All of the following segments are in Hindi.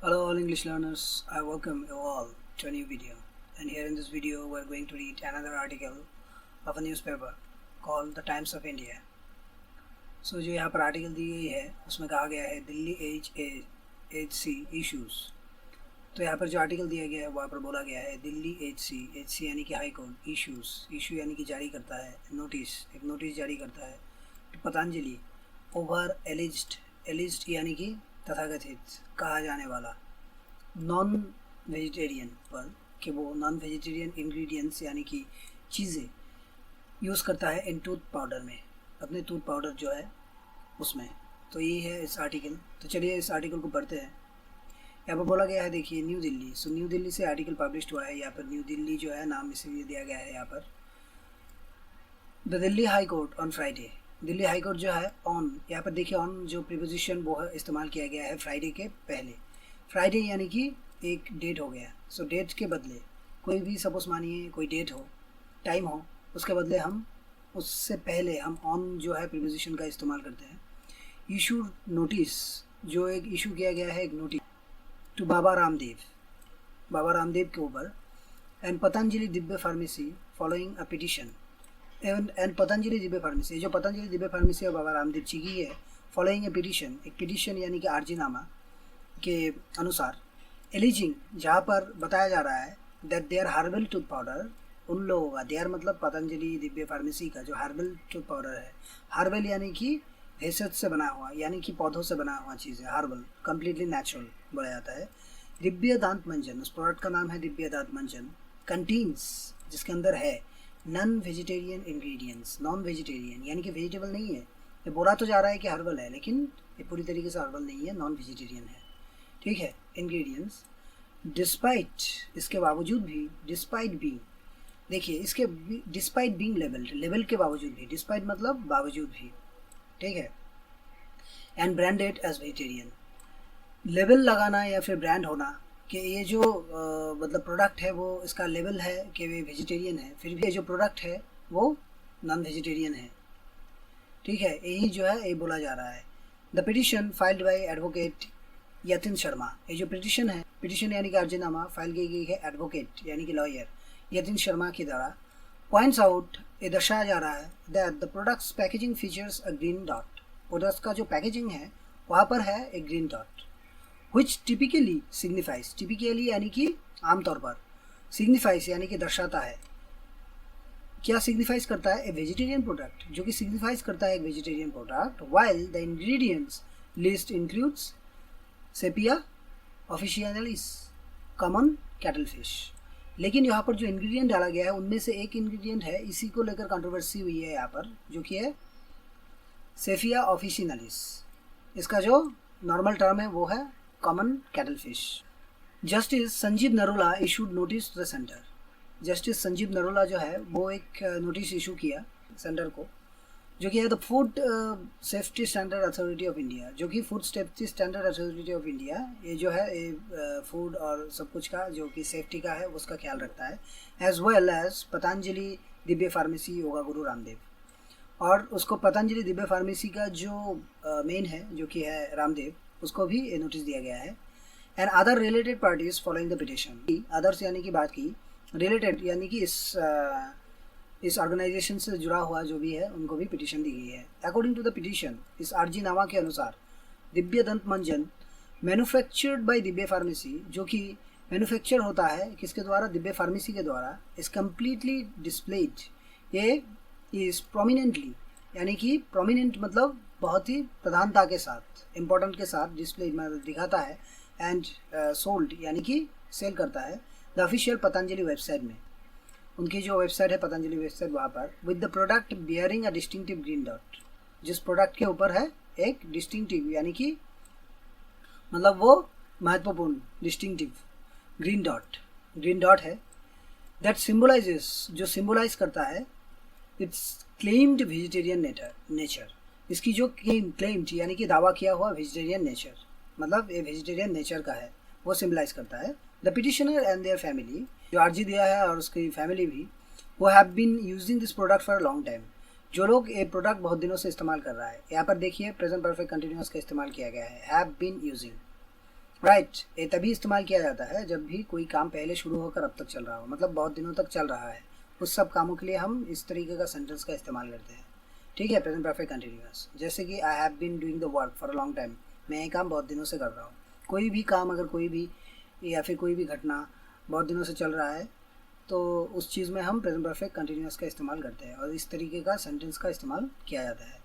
Hello all English learners, I welcome you all to a new video, and here in this video we are going to read another article of a newspaper called The Times of India. So जो यहाँ पर आर्टिकल दी गई है उसमें कहा गया है दिल्ली HC इश्यूज़। तो यहाँ पर जो आर्टिकल दिया गया है वहाँ पर बोला गया है दिल्ली HC यानी कि हाई कोर्ट, इशू यानी कि जारी करता है, एक नोटिस जारी करता है पतंजलि ओवर एलिज्ड यानी कि तथाकथित कहा जाने वाला नॉन वेजिटेरियन पर कि वो नॉन वेजिटेरियन इंग्रेडिएंट्स यानी कि चीज़ें यूज़ करता है इन टूथ पाउडर में, अपने टूथ पाउडर जो है उसमें। तो ये है इस आर्टिकल। तो चलिए इस आर्टिकल को पढ़ते हैं। यहाँ पर बोला गया है, देखिए new Delhi. So new Delhi से आर्टिकल पब्लिश हुआ है। यहाँ पर न्यू दिल्ली जो है नाम इसलिए दिया गया है। यहाँ पर the Delhi high court on Friday, Delhi high court जो है ऑन, यहाँ पर देखिए ऑन जो प्रीपोजिशन वो है इस्तेमाल किया गया है फ्राइडे के पहले। फ्राइडे यानी कि एक डेट हो गया। सो डेट के बदले कोई भी सपोज मानिए कोई डेट हो, टाइम हो, उसके बदले हम उससे पहले हम ऑन जो है प्रीपोजिशन का इस्तेमाल करते हैं। इशू नोटिस, जो एक इशू किया गया है एक नोटिस टू बाबा रामदेव के ऊपर and Patanjali Divya pharmacy following a petition and Patanjali Divya pharmacy, जो पतंजलि दिव्य फार्मेसी और बाबा रामदेव जी की है फॉलोइंग ए पिटिशन, एक पिटिशन यानी कि आर्जीनामा के अनुसार एलिजिंग, जहाँ पर बताया जा रहा है that their herbal tooth powder, उन लोगों का, देयर मतलब पतंजलि दिव्य फार्मेसी का जो हर्बल टूथ पाउडर है, हर्बल यानी कि भेषज से बना हुआ यानी कि पौधों से बना हुआ चीज़ है, हर्बल कम्प्लीटली नेचुरल बोला जाता है। दिव्य दांत मंजन, उस प्रोडक्ट का नाम है दिव्य दांत मंजन, कंटीन्स जिसके अंदर है non vegetarian ingredients, non vegetarian यानी कि वेजिटेबल नहीं है। ये बोला तो जा रहा है कि हर्बल है लेकिन ये पूरी तरीके से हर्बल नहीं है, नॉन वेजिटेरियन है, ठीक है। इंग्रेडिएंट्स डिस्पाइट, इसके बावजूद भी, डिस्पाइट बीइंग, देखिए इसके डिस्पाइट बीइंग लेवल के बावजूद भी, डिस्पाइट मतलब बावजूद भी, ठीक है। And branded as vegetarian, label लगाना या फिर ब्रांड होना कि ये जो मतलब प्रोडक्ट है वो इसका लेवल है कि वे वेजिटेरियन है, फिर भी ये जो प्रोडक्ट है वो नॉन वेजिटेरियन है, ठीक है। यही जो है ये बोला जा रहा है। The petition filed by advocate Yatin Sharma, ये जो पिटिशन है, पिटिशन यानी कि अर्जीनामा फाइल की गई है एडवोकेट यानी कि लॉयर यतिन शर्मा के द्वारा, पॉइंट्स आउट, ये दर्शाया जा रहा है that the products packaging features a green dot, products का जो पैकेजिंग है वहाँ पर है एक green dot, which typically signifies, typically यानी कि आमतौर पर, signifies यानी कि दर्शाता है, क्या signifies करता है, ए वेजिटेरियन प्रोडक्ट, जो कि signifies करता है एक vegetarian product, while the ingredients list includes sepia officinalis, common cattle fish. लेकिन यहाँ पर जो इंग्रेडिएंट डाला गया है उनमें से एक इंग्रेडिएंट है, इसी को लेकर कंट्रोवर्सी हुई है यहाँ पर, जो कि है सेफिया ऑफिशियलिस, इसका जो नॉर्मल टर्म है वो है common cattle fish. Justice Sanjeev Narula issued notice to the centre, justice Sanjeev Narula जो है वो एक नोटिस इशू किया सेंटर को, जो कि है the food safety standard authority of India, जो कि food safety standard authority of India, ये जो है ये फूड और सब कुछ का जो कि सेफ्टी का है उसका ख्याल रखता है, as well as Patanjali Divya pharmacy yoga गुरु रामदेव, और उसको पतंजलि दिव्य फार्मेसी का जो मेन है जो कि है रामदेव, उसको भी नोटिस दिया गया है। And other related parties following the petition, others यानी कि बात की, रिलेटेड यानी कि इस ऑर्गेनाइजेशन से जुड़ा हुआ जो भी है उनको भी पिटिशन दी गई है। अकॉर्डिंग टू द पिटिशन, इस अर्जीनामा के अनुसार दिव्य दंत मंजन मैन्युफैक्चर्ड बाय दिव्य फार्मेसी, जो कि मैन्युफैक्चर होता है किसके द्वारा, दिव्य फार्मेसी के द्वारा, इज कम्प्लीटली डिस्प्लेड, ये इज प्रोमिनेंटली यानी कि प्रोमिनेंट मतलब बहुत ही प्रधानता के साथ, इम्पोर्टेंट के साथ, डिस्प्ले मतलब दिखाता है, एंड सोल्ड यानी कि सेल करता है द ऑफिशियल पतंजलि वेबसाइट में, उनकी जो वेबसाइट है पतंजलि वेबसाइट वहाँ पर, with the product bearing a distinctive green dot, जिस प्रोडक्ट के ऊपर है एक डिस्टिंक्टिव यानी कि मतलब वो महत्वपूर्ण डिस्टिंक्टिव ग्रीन डॉट है, दैट सिम्बोलाइजेस, जो सिम्बोलाइज करता है इट्स क्लेम्ड वेजिटेरियन नेचर, इसकी जो क्लेम्ड यानी कि दावा किया हुआ वेजिटेरियन नेचर, मतलब ये वेजिटेरियन नेचर का है, वो सिम्बलाइज करता है। The petitioner and their family, जो अर्जी दिया है और उसकी फैमिली भी, वो have been using this product for a long time, जो लोग ये प्रोडक्ट बहुत दिनों से इस्तेमाल कर रहा है, यहाँ पर देखिए प्रेजेंट परफेक्ट कंटिन्यूअस का इस्तेमाल किया गया है, हैव बीन यूजिंग, राइट। ये तभी इस्तेमाल किया जाता है जब भी कोई काम पहले शुरू होकर अब तक चल रहा हो, मतलब बहुत दिनों तक चल रहा है, उस सब कामों के लिए हम इस तरीके का सेंटेंस का इस्तेमाल करते हैं। ठीक है, प्रेजेंट परफेक्ट कंटिन्यूअस, जैसे कि I have been doing the work for a long time, मैं ये काम बहुत दिनों से कर रहा हूँ। कोई भी काम अगर कोई भी या फिर कोई भी घटना बहुत दिनों से चल रहा है तो उस चीज़ में हम प्रेजेंट परफेक्ट कंटिन्यूअस का इस्तेमाल करते हैं और इस तरीके का सेंटेंस का इस्तेमाल किया जाता है।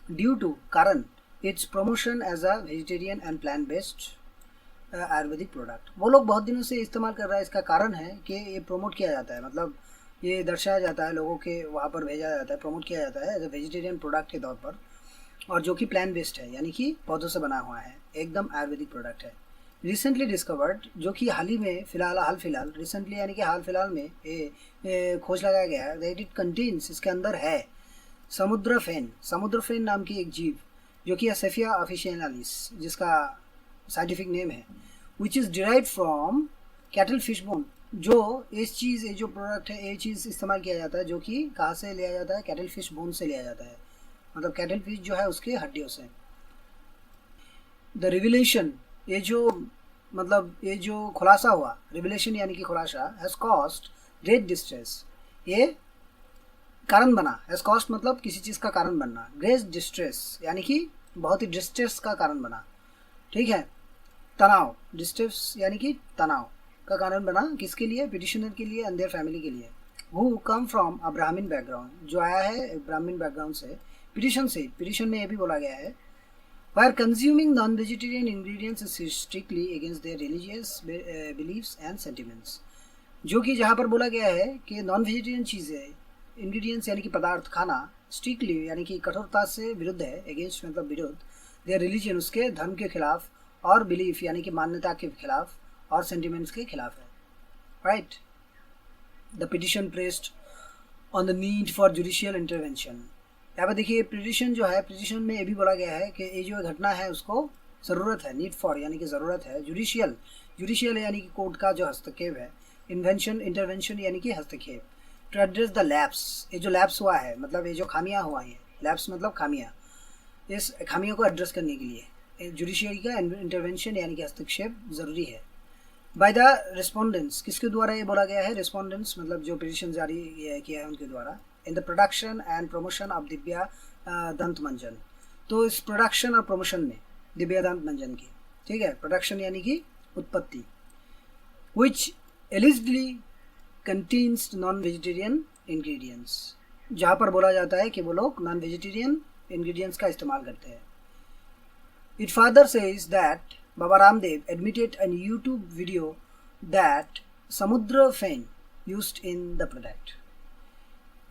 ड्यू टू, कारण, it's promotion as a vegetarian and plant based Ayurvedic product, वो लोग बहुत दिनों से इस्तेमाल कर रहा है। इसका कारण है कि ये प्रमोट किया जाता है, मतलब ये दर्शाया जाता है, लोगों के वहाँ पर भेजा जाता है, प्रमोट किया जाता है एज अ वेजिटेरियन प्रोडक्ट के तौर पर, और जो कि प्लांट बेस्ड है, यानी कि पौधों से बना हुआ है, एकदम आयुर्वेदिक प्रोडक्ट है। रिसेंटली डिस्कवर्ड, जो कि हाल ही में हाल फिलहाल रिसेंटली यानी कि हाल फिलहाल में ये खोज लगाया गया है दैट इट कंटेन्स, इसके अंदर है समुद्र फेन नाम की एक जीव, जो कि सेफिया ऑफिशियनालिस जिसका साइंटिफिक नेम है, which is derived from cattle fish bone. जो इस चीज़, ये जो प्रोडक्ट है, ये चीज़ इस्तेमाल किया जाता है, जो कि कहाँ से लिया जाता है, कैटल फिश बोन से लिया जाता है, मतलब कैटल फिश जो है उसके हड्डियों से। द रिविलेशन, ये जो मतलब ये जो खुलासा हुआ, रिविलेशन यानी कि खुलासा, हैज़ कॉस्ट ग्रेट डिस्ट्रेस, ये कारण बना, हैज़ कॉस्ट मतलब किसी चीज़ का कारण बनना, ग्रेट डिस्ट्रेस यानी कि बहुत ही डिस्ट्रेस का कारण बना। ठीक है, तनाव, डिस्ट्रेस यानी कि तनाव का कारण बना, किसके लिए, पिटिशनर के लिए एंड देयर फैमिली के लिए, हु कम फ्रॉम अ ब्राह्मण बैकग्राउंड, जो आया है ब्राह्मण बैकग्राउंड से, पिटिशन से, पिटिशन में ये भी बोला गया है, where consuming non-vegetarian ingredients is strictly against their religious beliefs and sentiments, जो कि जहाँ पर बोला गया है कि नॉन वेजिटेरियन चीज़ें, इंग्रेडिएंट्स यानी कि पदार्थ खाना, स्ट्रिक्टली यानी कि कठोरता से विरुद्ध है, अगेंस्ट मतलब विरुद्ध, देयर रिलीजन उसके धर्म के खिलाफ, और बिलीफ यानी कि मान्यता के खिलाफ, और सेंटिमेंट्स के खिलाफ है। Right. The petition pressed on the need for judicial intervention, यहाँ पर देखिए पिटिशन जो है, पिटिशन में ये भी बोला गया है कि ये जो घटना है उसको ज़रूरत है, नीड फॉर यानी कि ज़रूरत है, जुडिशियल यानी कि कोर्ट का जो हस्तक्षेप है, इंटरवेंशन यानी कि हस्तक्षेप, टू एड्रेस द लैप्स, ये जो लैप्स हुआ है मतलब ये जो खामियां हुआ है, लैप्स मतलब खामियां, इस खामियों को एड्रेस करने के लिए जुडिशियरी का इंटरवेंशन यानी कि हस्तक्षेप ज़रूरी है। बाय द रिस्पोंडेंट्स, किसके द्वारा ये बोला गया है, रिस्पोंडेंट्स मतलब जो पिटिशन जारी किया है उनके द्वारा, in the production and promotion of Divya दंत मंजन, तो इस प्रोडक्शन और प्रमोशन में दिव्या दंत मंजन की, ठीक है, प्रोडक्शन यानी कि उत्पत्ति, which allegedly contains non vegetarian ingredients, जहाँ पर बोला जाता है कि वो लोग नॉन वेजिटेरियन इंग्रेडिएंट्स का इस्तेमाल करते हैं। It further says that Baba Ramdev admitted in YouTube video that samudra fen used in the product.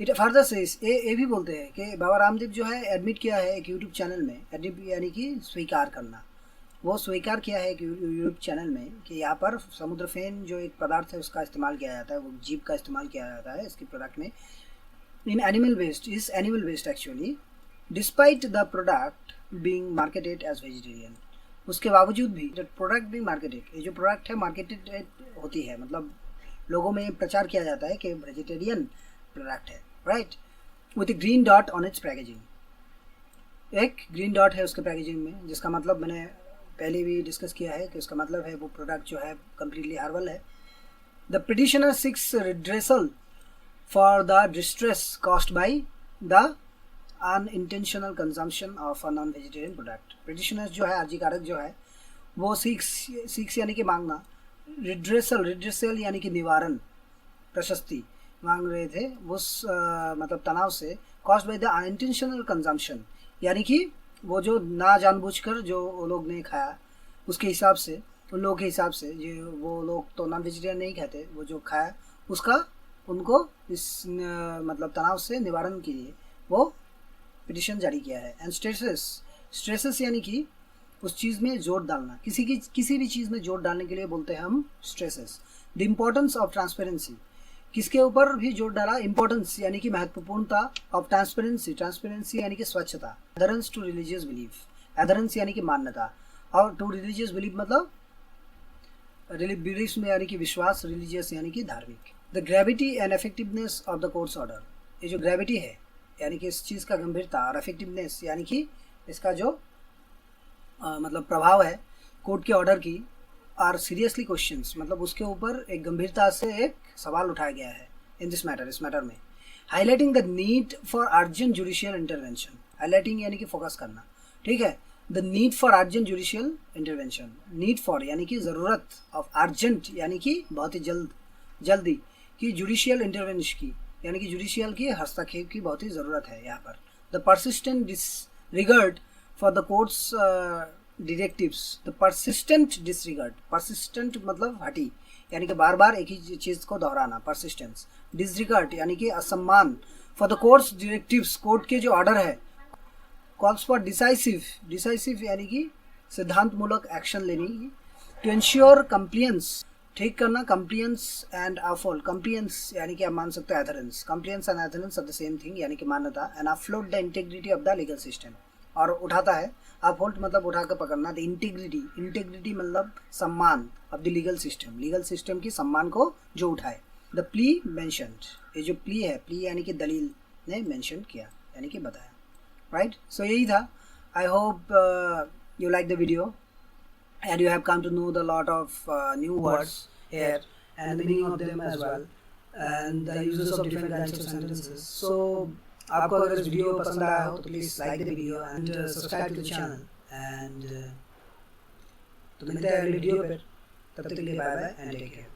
It further says, ये भी बोलते हैं कि बाबा रामदेव जो है एडमिट किया है एक यूट्यूब चैनल में, एडमिट यानी कि स्वीकार करना, वो स्वीकार किया है एक यूट्यूब चैनल में कि यहाँ पर समुद्र फेन जो एक पदार्थ है उसका इस्तेमाल किया जाता है, वो जीव का इस्तेमाल किया जाता है इसके प्रोडक्ट में, in animal waste actually, despite the product being marketed as vegetarian, उसके बावजूद भी जो प्रोडक्ट भी मार्केटेड, ये जो प्रोडक्ट है मार्केटेड होती है, मतलब लोगों में प्रचार किया जाता है कि वेजिटेरियन प्रोडक्ट है। Right. With A green dot on it's packaging, एक ग्रीन डॉट है उसके पैकेजिंग में, जिसका मतलब मैंने पहले भी डिस्कस किया है कि उसका मतलब है वो प्रोडक्ट जो है कम्प्लीटली हर्बल है। The petitioner six redressal for the distress caused by the unintentional consumption of a non vegetarian product. Petitioners जो है, अर्जीकारक जो है, वो सीक्स यानी कि मांगना, रिड्रेसल यानी कि निवारण, प्रशस्ति मांग रहे थे उस मतलब तनाव से, caused by the unintentional consumption यानी कि वो जो ना जानबूझकर जो वो लोग ने खाया उसके हिसाब से, उन लोगों के हिसाब से, जो वो लोग तो नॉन वेजिटेरियन नहीं खाते, वो जो खाया उसका उनको इस मतलब तनाव से निवारण के लिए वो पिटिशन जारी किया है। एंड स्ट्रेसेस यानी कि उस चीज़ में जोर डालना, किसी भी चीज़ में जोर डालने के लिए बोलते हैं हम stresses. The importance of transparency, किसके ऊपर भी जोर डाला, इम्पोर्टेंस यानी कि महत्वपूर्णता, ऑफ ट्रांसपेरेंसी यानी कि स्वच्छता, adherence to religious belief, adherence यानी कि मान्यता, और टू रिलीजियस बिलीफ मतलब बिलीफ में यानी कि विश्वास, रिलीजियस यानी कि धार्मिक। The gravity and effectiveness of the court's order, ये जो ग्रेविटी है यानी कि इस चीज़ का गंभीरता, और इफेक्टिवनेस यानी कि इसका जो मतलब प्रभाव है कोर्ट के ऑर्डर की, आर सीरियसली क्वेश्चंस, मतलब उसके ऊपर एक गंभीरता से एक सवाल उठाया गया है इन दिस मैटर, इस मैटर में। Highlighting the need for urgent judicial intervention, highlighting यानी कि फोकस करना, ठीक है। The need for urgent judicial intervention, need for यानी कि ज़रूरत, ऑफ अर्जेंट यानी कि बहुत ही जल्दी की, जुडिशियल इंटरवेंशन की यानी कि जुडिशियल की हस्तक्षेप की बहुत ही ज़रूरत है यहाँ पर। The persistent disregard for the court's directives, the persistent disregard, persistent मतलब हटी यानी कि बार बार एक ही चीज़ को दोहराना, परसिस्टेंस। डिसरिगार्ड यानी कि असम्मान, फॉर द कोर्ट्स डिरेक्टिव्स, कोर्ट के जो ऑर्डर है। कॉल्स फॉर डिसाइसिव यानी कि सिद्धांत मूलक एक्शन लेनी की। टू इंश्योर कंप्लियंस, ठीक करना, कंप्लियंस एंड अपहोल्ड, कंप्लियंस यानी कि आप मान सकते हो adherence, compliance and adherence are the same thing यानी कि मान्यता। And uphold the integrity of the legal system, और उठाता है, अपहोल्ड मतलब उठा कर पकड़ना, द इंटीग्रिटी मतलब सम्मान ऑफ द लीगल सिस्टम की सम्मान को जो उठाए। द प्ली मेंशन्ड, ये जो प्ली है, प्ली यानी कि दलील ने मेंशन किया यानी कि बताया, राइट। सो यही था। I hope you like the video and you have come to know the lot of new words here and the meaning of them as well and the uses of different kinds of sentences. So आपको अगर इस वीडियो पसंद आया हो तो please like the video and subscribe to the channel and तो मिलते हैं अगले वीडियो पर, तब तक के लिए bye bye and take care.